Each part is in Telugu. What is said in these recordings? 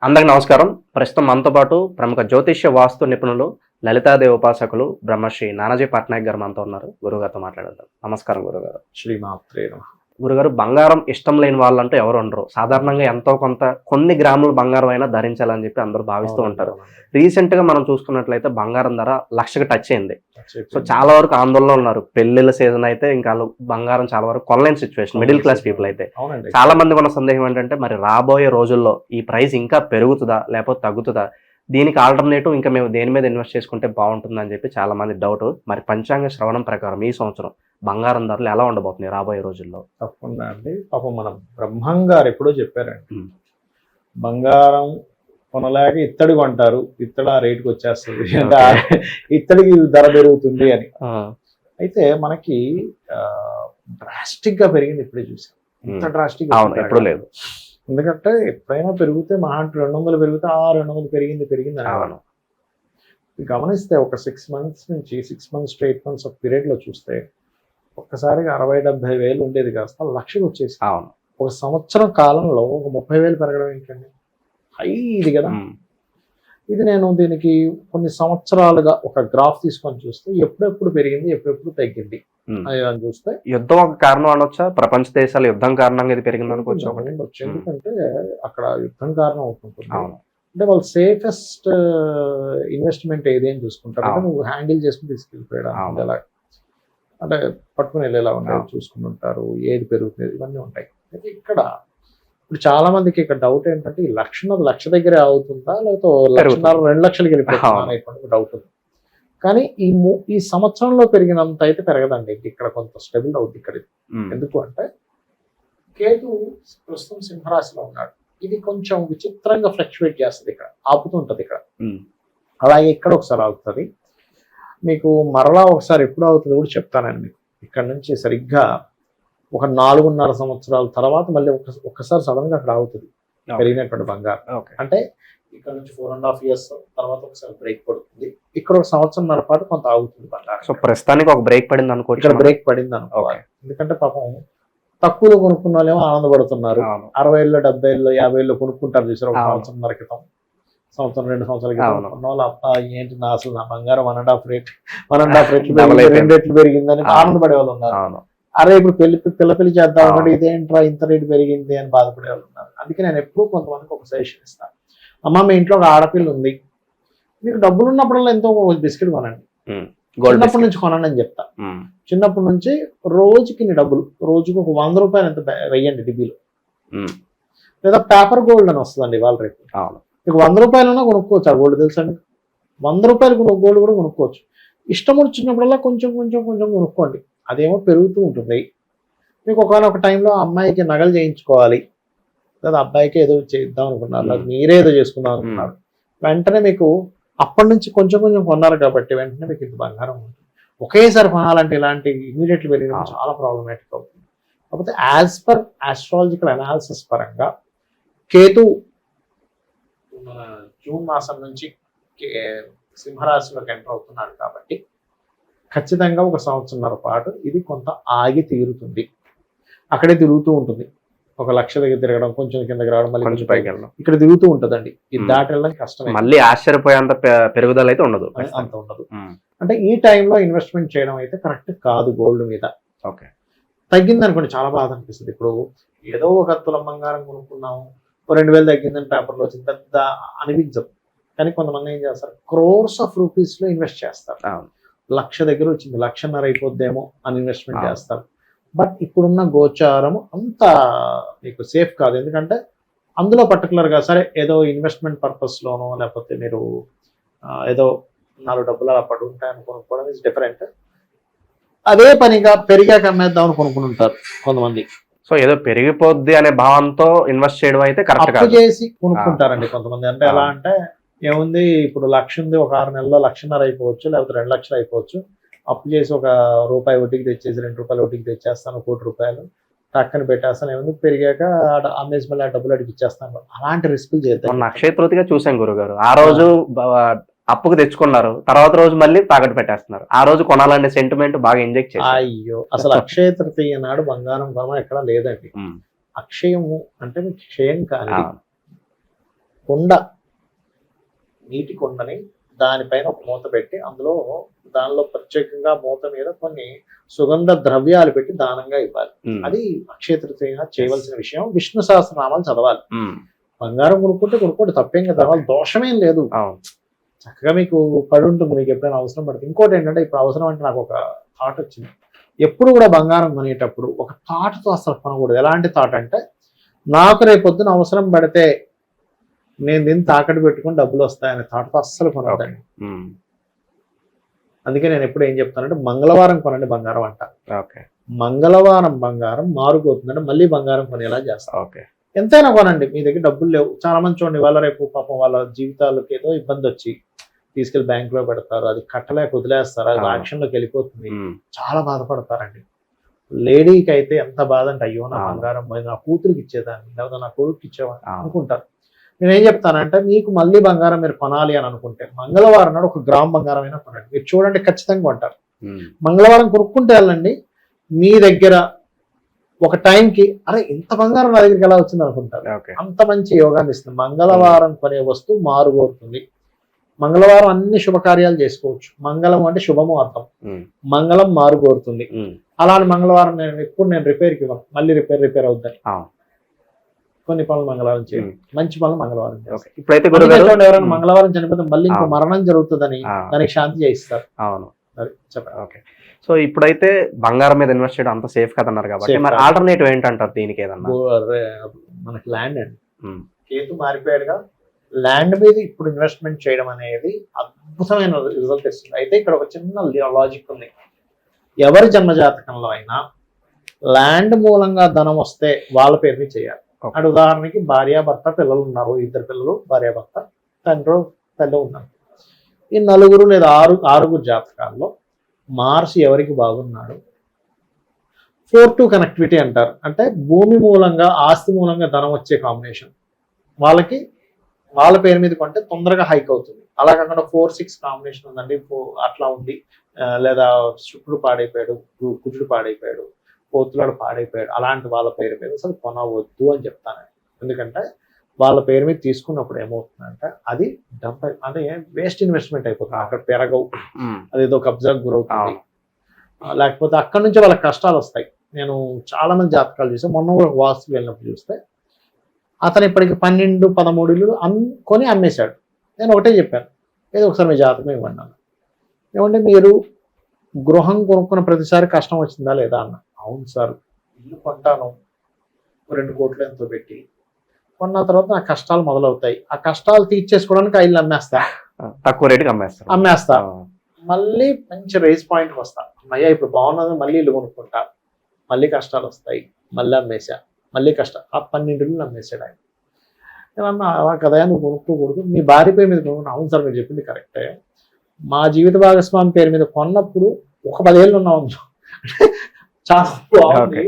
అందరికి నమస్కారం. ప్రస్తుతం మనతో పాటు ప్రముఖ జ్యోతిష్య వాస్తు నిపుణులు, లలితాదేవి ఉపాసకులు బ్రహ్మశ్రీ నానాజీ పట్నాయక్ గారు మనతో ఉన్నారు. గురుగారితో మాట్లాడదాం. నమస్కారం గురుగారు. శ్రీమాత్రే నమః. గురుగారు, బంగారం ఇష్టం లేని వాళ్ళంటూ ఎవరు ఉండరు. సాధారణంగా ఎంతో కొంత కొన్ని గ్రాముల బంగారం అయినా ధరించాలని చెప్పి అందరూ భావిస్తూ ఉంటారు. రీసెంట్ గా మనం చూసుకున్నట్లయితే బంగారం ధర 1,00,000కి టచ్ అయింది. సో చాలా వరకు ఆందోళన ఉన్నారు. పెళ్లిళ్ళ సీజన్ అయితే ఇంకా బంగారం చాలా వరకు కొనలేని సిచ్యువేషన్. మిడిల్ క్లాస్ పీపుల్ అయితే చాలా మందికి ఉన్న సందేహం ఏంటంటే, మరి రాబోయే రోజుల్లో ఈ ప్రైస్ ఇంకా పెరుగుతుందా లేకపోతే తగ్గుతుందా, దీనికి ఆల్టర్నేటివ్ ఇంకా మేము దేని మీద ఇన్వెస్ట్ చేసుకుంటే బాగుంటుందని చెప్పి చాలా మంది డౌట్. మరి పంచాంగ శ్రవణం ప్రకారం ఈ సంవత్సరం బంగారం ధరలు ఎలా ఉండబోతున్నాయి రాబోయే రోజుల్లో? తప్పకుండా అండి. పాపం మన బ్రహ్మం గారు ఎప్పుడో చెప్పారండి, బంగారం కొనలేక ఇత్తడి కొంటారు, ఇత్తడి ఆ రేటుకి వచ్చేస్తుంది, ఇత్తడికి ధర పెరుగుతుంది అని. అయితే మనకి డ్రాస్టిక్ గా పెరిగింది ఇప్పుడే చూసాం. ఇంత డ్రాస్టిక్ ఎప్పుడు లేదు. ఎందుకంటే ఎప్పుడైనా పెరిగితే మహా 200 పెరిగితే 200 పెరిగింది అని గమనిస్తే ఒక 6 months నుంచి 6 months to 8 months పీరియడ్ లో చూస్తే ఒక్కసారిగా 60-70 వేలు ఉండేది కాస్త 1,00,000 వచ్చేసి ఒక సంవత్సరం కాలంలో ఒక 30,000 పెరగడం ఏంటండి, హై ఇది కదా. ఇది నేను దీనికి కొన్ని సంవత్సరాలుగా ఒక గ్రాఫ్ తీసుకొని చూస్తే ఎప్పుడెప్పుడు పెరిగింది ఎప్పుడెప్పుడు తగ్గింది అని చూస్తే, యుద్ధం ఒక కారణం అనొచ్చా? ప్రపంచ దేశాల యుద్ధం కారణంగా ఇది పెరిగింది అనుకోవచ్చు. ఎందుకంటే అక్కడ యుద్ధం కారణం అవుతుంటుంది. అంటే వాళ్ళు సేఫెస్ట్ ఇన్వెస్ట్మెంట్ ఏది అని చూసుకుంటారు. అంటే నువ్వు హ్యాండిల్ చేసుకుని తీసుకెళ్ళిపోయడం, ఎలా అంటే పట్టుకుని వెళ్ళేలా ఉండేది చూసుకుని ఉంటారు, ఏది పెరుగుతుంది ఇవన్నీ ఉంటాయి. అయితే ఇక్కడ ఇప్పుడు చాలా మందికి ఇక్కడ డౌట్ ఏంటంటే, ఈ 1,00,000 దగ్గరే అవుతుందా లేకపోతే 1,00,000 2 లక్షలకి వెళ్ళిపోతుందా అనేటువంటి డౌట్ ఉంది. కానీ ఈ సంవత్సరంలో పెరిగినంత అయితే పెరగదండి. ఇక్కడ కొంత స్టెబుల్ అవుతుంది ఇక్కడ. ఎందుకు అంటే కేతు ప్రస్తుతం సింహరాశిలో ఉన్నాడు. ఇది కొంచెం విచిత్రంగా ఫ్లక్చువేట్ చేస్తుంది, ఇక్కడ ఆపుతుంటది ఇక్కడ. అలాగే ఇక్కడ ఒకసారి ఆగుతుంది మీకు, మరలా ఒకసారి ఎప్పుడు అవుతుంది కూడా చెప్తానండి మీకు. ఇక్కడ నుంచి సరిగ్గా ఒక 4.5 సంవత్సరాల తర్వాత మళ్ళీ ఒక్కసారి సడన్ గా అక్కడ ఆగుతుంది పెరిగినటువంటి బంగారం. అంటే ఇక్కడ నుంచి 4.5 years తర్వాత ఒకసారి బ్రేక్ పడుతుంది. ఇక్కడ ఒక 1.5 సంవత్సరం పాటు కొంత ఆగుతుంది బంగారం. సో ప్రస్తుతానికి ఒక బ్రేక్ పడింది అనుకో, ఇక్కడ బ్రేక్ పడింది అనుకోవాలి. ఎందుకంటే పాపం తక్కువలో కొనుక్కున్న వాళ్ళేమో ఆనందపడుతున్నారు. 60,000 70,000 50,000 కొనుక్కుంటారు చూసారు. ఒక సంవత్సరం క్రితం, సంవత్సరం 2 సంవత్సరాల క్రితం ఉన్న వాళ్ళు, అబ్బా ఏంటి నా అసలు నా బంగారం 1.5 రెట్లు 2 రెట్లు పెరిగిందని ఆనందపడే వాళ్ళు ఉన్నారు. అరే ఇప్పుడు పిల్ల చేద్దాం అంటే ఇదేంట్రా ఇంత రేటు పెరిగింది అని బాధపడే వాళ్ళు ఉన్నారు. అందుకే నేను ఎప్పుడు కొంతమందికి ఒక సజెషన్ ఇస్తాను. అమ్మ, మీ ఇంట్లో ఒక ఆడపిల్ల ఉంది, మీకు డబ్బులు ఉన్నప్పుడల్లా ఎంతో బిస్కెట్ కొనండి, చిన్నప్పటి నుంచి కొనండి అని చెప్తా. చిన్నప్పటి నుంచి రోజుకి నీ డబ్బులు, రోజుకి ఒక 100 రూపాయలు ఎంత వెయ్యండి డిబ్బీలో. లేదా పేపర్ గోల్డ్ అని వస్తుందండి ఇవాళ రేపు. మీకు 100 రూపాయలన్నా కొనుక్కోవచ్చు ఆ గోల్డ్, తెలుసండి. 100 రూపాయలు గోల్డ్ కూడా కొనుక్కోవచ్చు. ఇష్టం వచ్చినప్పుడల్లా కొంచెం కొంచెం కొంచెం కొనుక్కోండి. అదేమో పెరుగుతూ ఉంటుంది. మీకు ఒకనొక టైంలో అమ్మాయికి నగలు చేయించుకోవాలి, లేదా అబ్బాయికి ఏదో చేద్దాం అనుకున్నారు, లేదా మీరే ఏదో చేసుకుందాం అనుకున్నారు, వెంటనే మీకు అప్పటి నుంచి కొంచెం కొంచెం కొన్నారు కాబట్టి వెంటనే మీకు ఇంత బంగారం ఉంటుంది. ఒకేసారి కొనాలంటే ఇలాంటి ఇమీడియట్లీ పెరిగిన చాలా ప్రాబ్లమాటిక్ అవుతుంది. కాకపోతే యాజ్ పర్ ఆస్ట్రాలజికల్ అనాలిసిస్ పరంగా కేతు మన జూన్ మాసం నుంచి సింహరాశిలోకి ఎంటర్ అవుతున్నాడు కాబట్టి ఖచ్చితంగా ఒక 1.5 సంవత్సరం పాటు ఇది కొంత ఆగి తీరుతుంది. అక్కడే తిరుగుతూ ఉంటుంది. 1,00,000 దగ్గర తిరగడం, కొంచెం కిందకి రావడం, మళ్ళీ కొంచెం పైకి వెళ్ళడం, ఇక్కడ తిరుగుతూ ఉంటుందండి. ఇది దాటి వెళ్ళడం కష్టమే. మళ్ళీ ఆశ్చర్యపోయేంత పెరుగుదల అయితే ఉండదు, అంత ఉండదు. అంటే ఈ టైంలో ఇన్వెస్ట్మెంట్ చేయడం అయితే కరెక్ట్ కాదు గోల్డ్ మీద. తగ్గింది అనుకోండి చాలా బాధ అనిపిస్తుంది. ఇప్పుడు ఏదో ఒక తులం బంగారం కొనుక్కున్నాము, 2,000 తగ్గిందని పేపర్లో వచ్చింది, పెద్ద అనిపించదు. కానీ కొంతమంది ఏం చేస్తారు, crores of rupees లో ఇన్వెస్ట్ చేస్తారు. 1,00,000 దగ్గర వచ్చింది, 1,50,000 అయిపోద్దేమో అని ఇన్వెస్ట్మెంట్ చేస్తారు. బట్ ఇప్పుడున్న గోచారం అంత మీకు సేఫ్ కాదు. ఎందుకంటే అందులో పర్టికులర్గా సరే ఏదో ఇన్వెస్ట్మెంట్ పర్పస్లోనో లేకపోతే మీరు ఏదో 4 డబ్బులు అలా పడి ఉంటాయని కొనుక్కోవడం ఇస్ డిఫరెంట్. అదే పనిగా పెరిగాక అమ్మేద్దాం అని కొనుక్కుని ఉంటారు కొంతమంది. సో ఏదో పెరిగిపోద్ది అనే భావంతో ఇన్వెస్ట్ చేయడం అయితే కరెక్ట్ అప్పు చేసి కొనుక్కుంటారండి కొంతమంది. అంటే ఎలా అంటే, ఏముంది ఇప్పుడు 1,00,000 ఉంది, ఒక 6 నెలల్లో 1,50,000 అయిపోవచ్చు, లేకపోతే 2,00,000 అయిపోవచ్చు. అప్పు చేసి ఒక రూపాయి వడ్డీకి తెచ్చేసి 2 రూపాయలు వడ్డీకి తెచ్చేస్తాను, 1 కోటి రూపాయలు టక్కని పెట్టేస్తాను, ఏముంది పెరిగాక అమ్మేసి మళ్ళీ ఆ డబ్బులు అడిగి ఇచ్చేస్తాను. అలాంటి రిస్కులు చేద్దాం. నక్షత్రతిగా చూసాం గురుగారు, ఆ రోజు అప్పుకు తెచ్చుకున్నారు, తర్వాత రోజు మళ్ళీ తాకట్టు పెట్టేస్తున్నారు. ఆ రోజు కొనాలనే సెంటిమెంట్ బాగా ఇంజెక్ట్ చేశారు. అయ్యో, అసలు అక్షయ తృతీయ నాడు బంగారం కొనడం ఎక్కడ లేదండి. అక్షయము అంటే క్షయం కాదు. కుండ, నీటి కుండని దానిపైన ఒక మూత పెట్టి దానిలో ప్రత్యేకంగా మూత మీద కొన్ని సుగంధ ద్రవ్యాలు పెట్టి దానంగా ఇవ్వాలి. అది అక్షయ తృతీయ చేయవలసిన విషయం. విష్ణు సహస్రనామాలు చదవాలి. బంగారం కొనుక్కుంటే తప్పేం కదా, దోషమేం లేదు. చక్కగా మీకు పడి ఉంటుంది, మీకు ఎప్పుడైనా అవసరం పడుతుంది. ఇంకోటి ఏంటంటే, ఇప్పుడు అవసరం అంటే నాకు ఒక థాట్ వచ్చింది. ఎప్పుడు కూడా బంగారం కొనేటప్పుడు ఒక థాట్తో అసలు కొనకూడదు. ఎలాంటి థాట్ అంటే, నాకు రేపొద్దున అవసరం పడితే నేను దీన్ని తాకట్టు పెట్టుకుని డబ్బులు వస్తాయనే థాట్తో అస్సలు కొనద్దండి. అందుకే నేను ఎప్పుడు ఏం చెప్తానంటే, మంగళవారం కొనండి బంగారం అంట. మంగళవారం బంగారం మారుపోతుందంటే మళ్ళీ బంగారం కొనేలా చేస్తాం. ఎంతైనా కొనండి, మీ దగ్గర డబ్బులు లేవు. చాలా మంది చూడండి, వాళ్ళ రేపు పాపం వాళ్ళ జీవితాలకు ఏదో ఇబ్బంది వచ్చి తీసుకెళ్లి బ్యాంక్ లో పెడతారు, అది కట్టలేక వదిలేస్తారు, అది యాక్షన్ లోకి వెళ్ళిపోతుంది, చాలా బాధపడతారండి. లేడీకి అయితే ఎంత బాధ అంటే, అయ్యో నా బంగారం నా కూతురికి ఇచ్చేదాన్ని, లేకపోతే నా కొడుకు ఇచ్చేవాడిని అనుకుంటారు. నేనేం చెప్తానంటే, మీకు మళ్ళీ బంగారం మీరు కొనాలి అని అనుకుంటే మంగళవారం నాడు 1 గ్రామ్ బంగారం అయినా కొనండి. మీరు చూడండి, ఖచ్చితంగా కొంటారు. మంగళవారం కొనుక్కుంటే వెళ్ళండి, మీ దగ్గర ఒక టైంకి అరే ఇంత బంగారం నా దగ్గరికి ఎలా వచ్చింది అనుకుంటారు. అంత మంచి యోగాన్ని ఇస్తుంది. మంగళవారం కొనే వస్తువు మారుగోరుతుంది. మంగళవారం అన్ని శుభకార్యాలు చేసుకోవచ్చు. మంగళం అంటే శుభము అర్థం. మంగళం మారుగోరుతుంది. అలాంటి మంగళవారం నేను రిపేర్కి ఇవ్వను, మళ్ళీ రిపేర్ అవుతాయి. కొన్ని పనులు మంగళవారం చేయండి, మంచి పనులు మంగళవారం చేస్తారు. ఇప్పుడైతే ఎవరైనా మంగళవారం చనిపోతే మళ్ళీ ఇంకో మరణం జరుగుతుందని దానికి శాంతి చేయిస్తారు. అవును, చెప్పండి. సో ఇప్పుడైతే బంగారం మీద ఇన్వెస్ట్ చేయడం అంత సేఫ్ కదన్నారు కాబట్టి, మరి ఆల్టర్నేటివ్ ఏంటంటారు దీనికి? ఏదన్నా మనకి ల్యాండ్ అండి, కేతు మారిపోయాడుగా, ల్యాండ్ మీద ఇప్పుడు ఇన్వెస్ట్మెంట్ చేయడం అనేది అద్భుతమైన రిజల్ట్ ఇస్తుంది. అయితే ఇక్కడ ఒక చిన్న లాజిక్ ఉంది. ఎవరి జన్మజాతకంలో అయినా ల్యాండ్ మూలంగా ధనం వస్తే వాళ్ళ పేరు మీద చేయాలి. అంటే ఉదాహరణకి భార్యాభర్త పిల్లలు ఉన్నారు, 2 పిల్లలు, భార్యాభర్త, తల్లి ఉన్నారు. ఈ 4 లేదా 6 జాతకాల్లో మార్స్ ఎవరికి బాగున్నాడు, 4-2 కనెక్టివిటీ అంటారు. అంటే భూమి మూలంగా ఆస్తి మూలంగా ధనం వచ్చే కాంబినేషన్ వాళ్ళకి వాళ్ళ పేరు మీద కొంటే తొందరగా హైక్ అవుతుంది. అలా కాకుండా 4-6 కాంబినేషన్ ఉందండి, అట్లా ఉంది, లేదా శుక్రుడు పాడైపోయాడు, కుజుడు పాడైపోయాడు, పోతులాడు పాడైపోయాడు, అలాంటి వాళ్ళ పేరు మీద అసలు కొనవద్దు అని చెప్తాను. ఎందుకంటే వాళ్ళ పేరు మీద తీసుకున్నప్పుడు ఏమవుతుందంటే అది అంటే వేస్ట్ ఇన్వెస్ట్మెంట్ అయిపోతుంది. అక్కడ పెరగవు, అదేదో కబ్జాకు గురవుతుంది, లేకపోతే అక్కడ నుంచి వాళ్ళకి కష్టాలు వస్తాయి. నేను చాలా మంది జాతకాలు చూస్తే, మొన్న కూడా వాస్తు వెళ్ళినప్పుడు చూస్తే అతను ఇప్పటికి 12-13 ఇల్లు కొని అమ్మేశాడు. నేను ఒకటే చెప్పాను, ఏదో ఒకసారి మీ జాతకం ఇవ్వండి అన్న. ఏమంటే మీరు గృహం కొనుక్కున్న ప్రతిసారి కష్టం వచ్చిందా లేదా అన్న. అవును సార్, ఇల్లు కొంటాను 2 కోట్లు ఎంతో పెట్టి, కొన్న తర్వాత నా కష్టాలు మొదలవుతాయి, ఆ కష్టాలు తీర్చేసుకోవడానికి ఆ ఇల్లు అమ్మేస్తా, తక్కువ రేటుకి అమ్మేస్తా, మళ్ళీ మంచి రేస్ పాయింట్కి వస్తా, అయ్యా ఇప్పుడు బాగున్నది, మళ్ళీ ఇల్లు కొనుక్కుంటా, మళ్ళీ కష్టాలు వస్తాయి, మళ్ళీ అమ్మేసా, మళ్ళీ కష్టం. ఆ 12 ఇల్లు అమ్మేసాడు ఆయన. ఏమన్నా అలా కదా, నువ్వు కొనుక్కోకూడదు, మీ భార్య పేరు మీద కొనుక్కున్నా. అవును సార్, మీరు చెప్పింది కరెక్టే, మా జీవిత భాగస్వామి పేరు మీద కొన్నప్పుడు ఒక 10 ఏళ్ళు ఉన్నాం, చాలా బాగుంది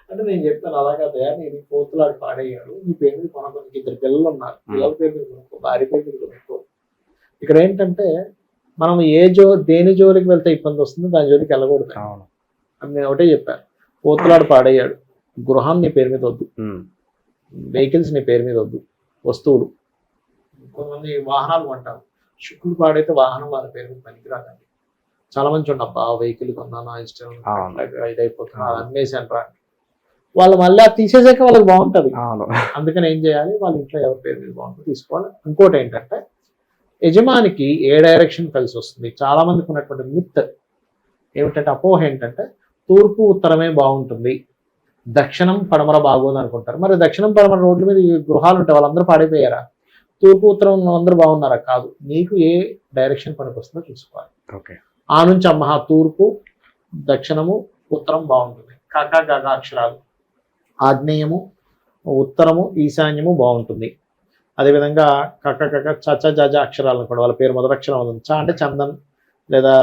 అంటే నేను చెప్తాను. అలా కదా, నేను పోతులాడు పాడయ్యాడు, నీ పేరు మీద కొనుక్కోనికి 2 పిల్లలు ఉన్నారు, పిల్లల పేరు మీద కొనుక్కో, భార్య పేరు మీద కొనుక్కో. ఇక్కడ ఏంటంటే మనం దేని జోలికి వెళ్తే ఇబ్బంది వస్తుందో దాని జోలికి వెళ్ళకూడదు అని నేను ఒకటే చెప్పాను. పోతులాడు పాడయ్యాడు, గృహం నీ పేరు మీద వద్దు, వెహికల్స్ నీ పేరు మీద వద్దు, వస్తువులు, కొంతమంది వాహనాలు కొంటారు, శుక్రుడు పాడైతే వాహనం వాళ్ళ పేరు మీద పనికిరాదండి. చాలా మంది చూడండి, అబ్బా వెహికల్ కొన్నాను, ఇష్టం ఇదైపోతున్నా, అది అమ్మేసాను రా, వాళ్ళు మళ్ళీ తీసేసాక వాళ్ళకి బాగుంటుంది. అందుకని ఏం చేయాలి, వాళ్ళ ఇంట్లో ఎవరి పేరు మీద బాగుంటుంది తీసుకోవాలి. ఇంకోటి ఏంటంటే యజమానికి ఏ డైరెక్షన్ కలిసి వస్తుంది. చాలా మందికి ఉన్నటువంటి మిత్ ఏమిటంటే, అపోహ ఏంటంటే తూర్పు ఉత్తరమే బాగుంటుంది, దక్షిణం పడమర బాగోదు అనుకుంటారు. మరి దక్షిణం పడమర రోడ్ల మీద గృహాలు ఉంటాయి, వాళ్ళందరూ పాడైపోయారా? తూర్పు ఉత్తరం అందరూ బాగున్నారా? కాదు, నీకు ఏ డైరెక్షన్ పనికి వస్తుందో చూసుకోవాలి. ఆ నుంచి అమ్మ తూర్పు, దక్షిణము, ఉత్తరం బాగుంటుంది, కాకా గగ అక్షరాలు, ఆగ్నేయము, ఉత్తరము, ఈశాన్యము బాగుంటుంది. అదేవిధంగా కక్క కక్క చచ జజ అక్షరాలను కూడా వాళ్ళ పేరు మొదటి అక్షరం అవుతుంది. చ అంటే చందన్ లేదా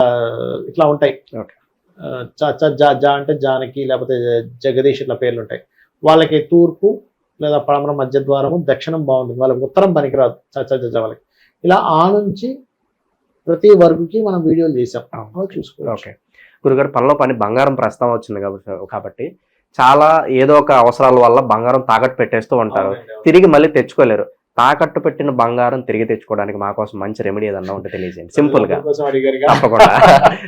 ఇట్లా ఉంటాయి, చ జ అంటే జానకి లేకపోతే జగదీష్, ఇట్లా పేర్లు ఉంటాయి. వాళ్ళకి తూర్పు లేదా పడమర మధ్య ద్వారము, దక్షిణం బాగుంటుంది, వాళ్ళకి ఉత్తరం పనికిరాదు, చ జ వాళ్ళకి. ఇలా ఆ నుంచి ప్రతి వర్గుకి మనం వీడియోలు చేసాం, చూసుకోవచ్చు. గురుగారు, పనిలో పని బంగారం ప్రస్తావన వచ్చింది కాబట్టి చాలా ఏదో ఒక అవసరాల వల్ల బంగారం తాకట్టు పెట్టేస్తూ ఉంటారు, తిరిగి మళ్ళీ తెచ్చుకోలేరు. తాకట్టు పెట్టిన బంగారం తిరిగి తెచ్చుకోవడానికి మా కోసం మంచి రెమెడీ ఏదన్నా ఉంటే తెలియజేయండి, సింపుల్ గా. కోసం అడిగారుగా. తప్పకుండా.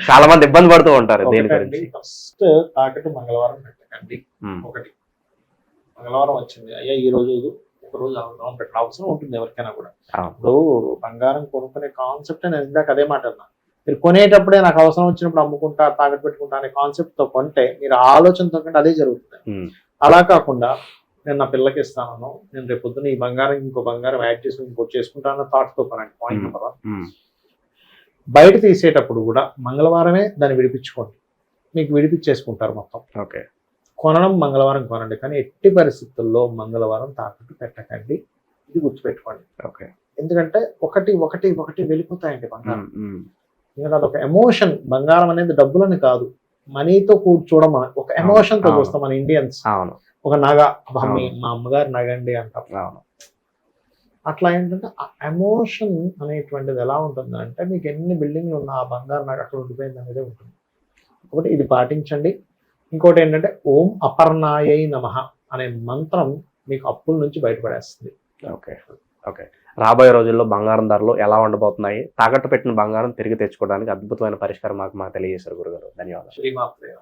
చాలా మంది ఇబ్బంది పడుతూ ఉంటారు దేని గురించి. ఫస్ట్ తాకట్టు మంగళవారం పెట్టకండి. ఒకటి, మంగళవారం వచ్చింది అయ్యా ఈ రోజు ఒక రోజు అవుతాం పెట్టిన అవసరం ఉంటుంది ఎవరికైనా కూడా. ఇప్పుడు బంగారం కొనుక్కునే కాన్సెప్ట్ నేను ఇందాక అదే మాట అన్నా. మీరు కొనేటప్పుడే నాకు అవసరం వచ్చినప్పుడు అమ్ముకుంటా తాకట్టు పెట్టుకుంటా అనే కాన్సెప్ట్ తో కొంటే మీరు ఆలోచనతో కంటే అదే జరుగుతుంది. అలా కాకుండా నేను నా పిల్లకి ఇస్తాను, నేను రేపు పొద్దున్న ఈ బంగారం ఇంకో బంగారం యాడ్ చేసి ఇంకోటి చేసుకుంటాను థాట్ తో కొనండి. Point number 1. బయట తీసేటప్పుడు కూడా మంగళవారమే దాన్ని విడిపించుకోండి, మీకు విడిపించేసుకుంటారు మొత్తం. ఓకే. కొనడం మంగళవారం కొనండి, కానీ ఎట్టి పరిస్థితుల్లో మంగళవారం తాకట్టు పెట్టకండి. ఇది గుర్తుపెట్టుకోండి. ఓకే. ఎందుకంటే ఒకటి ఒకటి ఒకటి వెళ్ళిపోతాయండి బంగారం. ఎందుకంటే అదొక ఎమోషన్. బంగారం అనేది డబ్బులని కాదు, మనీతో కూర్చోవడం ఒక ఎమోషన్ తో చూస్తాం మన ఇండియన్స్. ఒక నగ, మా అమ్మగారు నగండి అంటాం. అట్లా ఏంటంటే ఆ ఎమోషన్ అనేటువంటిది ఎలా ఉంటుంది అంటే మీకు ఎన్ని బిల్డింగ్లు ఉన్నా ఆ బంగారు నగ అక్కడ ఉండిపోయింది అనేది ఉంటుంది. ఒకటి ఇది పాటించండి. ఇంకోటి ఏంటంటే ఓం అపర్ణాయై నమః అనే మంత్రం మీకు అప్పుల నుంచి బయటపడేస్తుంది. ఓకే. ఓకే. రాబోయే రోజుల్లో బంగారం ధరలు ఎలా ఉండబోతున్నాయి, తాకట్టు పెట్టిన బంగారం తిరిగి తెచ్చుకోవడానికి అద్భుతమైన పరిష్కారం మాకు తెలియజేశారు గురుగారు. ధన్యవాదాలు. శ్రీమాత్రేయ.